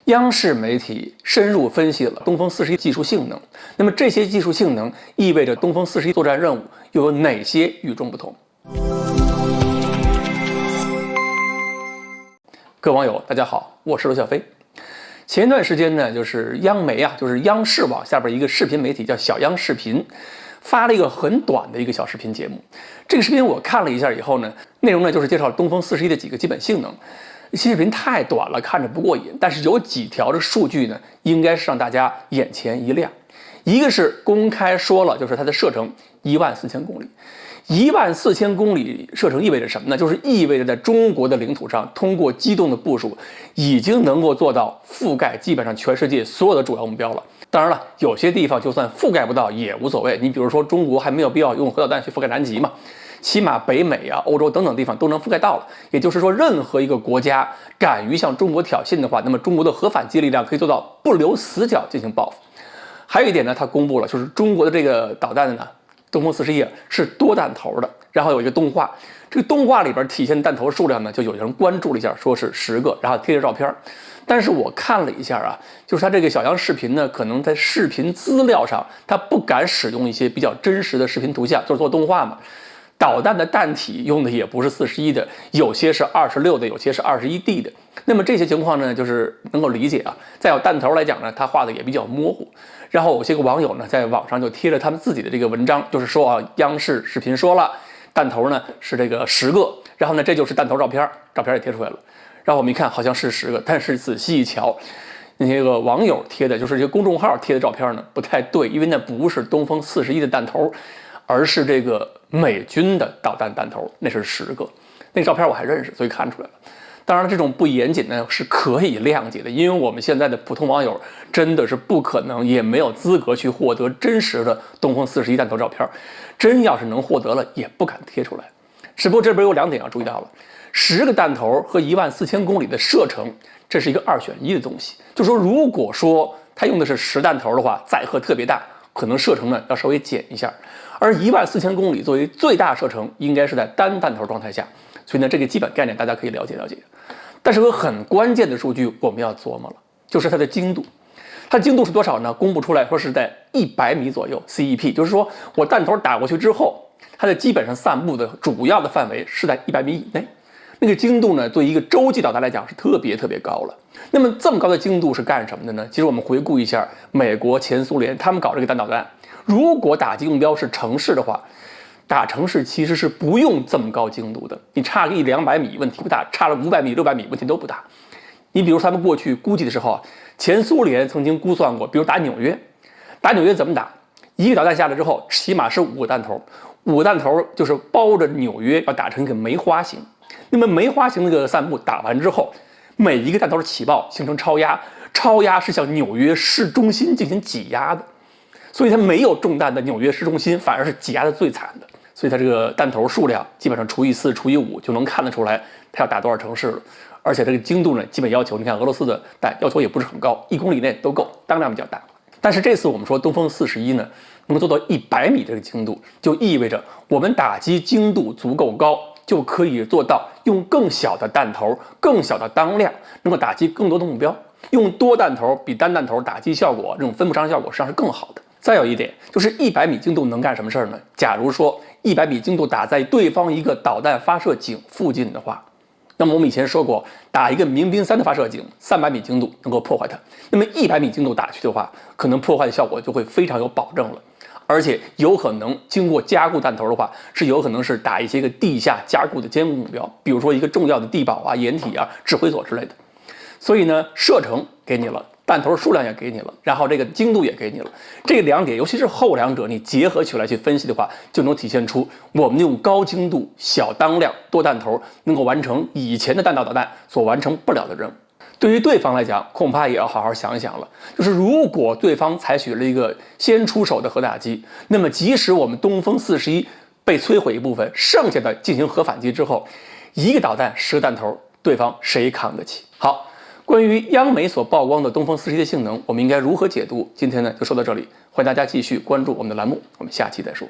央视媒体深入分析了东风41技术性能，那么这些技术性能意味着东风41作战任务又有哪些与众不同？各位网友，大家好，我是罗小飞。前一段时间呢，就是央媒就是央视网下边一个视频媒体叫小央视频，发了一个很短的一个小视频节目。这个视频我看了一下以后呢，内容呢就是介绍东风41的几个基本性能。视频太短了，看着不过瘾，但是有几条的数据呢，应该是让大家眼前一亮。一个是公开说了，就是它的射程14000公里。14000公里射程意味着什么呢？就是意味着在中国的领土上，通过机动的部署，已经能够做到覆盖基本上全世界所有的主要目标了。当然了，有些地方就算覆盖不到也无所谓。你比如说，中国还没有必要用核导弹去覆盖南极嘛。起码北美欧洲等等地方都能覆盖到了。也就是说，任何一个国家敢于向中国挑衅的话，那么中国的核反击力量可以做到不留死角进行报复。还有一点呢，它公布了，就是中国的这个导弹呢，东风41是多弹头的，然后有一个动画，这个动画里边体现弹头数量呢，就有人关注了一下，说是10个，然后贴着照片。但是我看了一下就是它这个小央视频呢，可能在视频资料上，它不敢使用一些比较真实的视频图像，就是做动画嘛。导弹的弹体用的也不是41的，有些是26的，有些是21D 的。那么这些情况呢，就是能够理解再有弹头来讲呢，它画的也比较模糊。然后有些个网友呢，在网上就贴了他们自己的这个文章，就是说央视视频说了，弹头呢是这个10个，然后呢这就是弹头照片也贴出来了。然后我们一看，好像是10个，但是仔细一瞧，那些个网友贴的，就是这些公众号贴的照片呢，不太对，因为那不是东风41的弹头，而是这个美军的导弹弹头，那是10个。那个照片我还认识，所以看出来了。当然了，这种不严谨呢是可以谅解的，因为我们现在的普通网友真的是不可能，也没有资格去获得真实的东风41弹头照片。真要是能获得了，也不敢贴出来。只不过这边有2点要注意到了：10个弹头和14000公里的射程，这是一个2选1的东西。就说如果说它用的是10弹头的话，载荷特别大，可能射程呢要稍微减一下。而14000公里作为最大射程，应该是在单弹头状态下，所以呢，这个基本概念大家可以了解了解。但是有很关键的数据我们要琢磨了，就是它的精度。它的精度是多少呢？公布出来说是在100米左右 CEP， 就是说我弹头打过去之后，它的基本上散布的主要的范围是在100米以内。那个精度呢，对一个洲际导弹来讲是特别高了。那么这么高的精度是干什么的呢？其实我们回顾一下美国、前苏联他们搞这个弹导弹，如果打击目标是城市的话，打城市其实是不用这么高精度的，你差个100-200米问题不大，差了500米、600米问题都不大。你比如他们过去估计的时候前苏联曾经估算过，比如打纽约怎么打？一个导弹下来之后，起码是5个弹头，5个弹头就是包着纽约要打成一个梅花形。那么梅花形那个散布打完之后，每一个弹头起爆形成超压，超压是向纽约市中心进行挤压的，所以它没有中弹的纽约市中心反而是挤压的最惨的。所以它这个弹头数量基本上除以4除以5就能看得出来它要打多少城市了。而且这个精度呢，基本要求你看俄罗斯的弹要求也不是很高，1公里内都够，当量比较大。但是这次我们说东风41呢能够做到100米这个精度，就意味着我们打击精度足够高，就可以做到用更小的弹头、更小的当量，能够打击更多的目标。用多弹头比单弹头打击效果，这种分布伤效果实际上是更好的。再有一点就是100米精度能干什么事儿呢？假如说100米精度打在对方一个导弹发射井附近的话，那么我们以前说过，打一个民兵3的发射井，300米精度能够破坏它。那么100米精度打去的话，可能破坏的效果就会非常有保证了。而且有可能经过加固弹头的话，是有可能是打一些个地下加固的坚固目标，比如说一个重要的地堡掩体指挥所之类的。所以呢，射程给你了，弹头数量也给你了，然后这个精度也给你了。这2点，尤其是后2者，你结合起来去分析的话，就能体现出我们用高精度、小当量、多弹头能够完成以前的弹道导弹所完成不了的任务。对于对方来讲，恐怕也要好好想一想了。就是如果对方采取了一个先出手的核打击，那么即使我们东风41被摧毁一部分，剩下的进行核反击之后，一个导弹10个弹头，对方谁扛得起？好，关于央媒所曝光的东风41的性能，我们应该如何解读？今天呢就说到这里，欢迎大家继续关注我们的栏目，我们下期再说。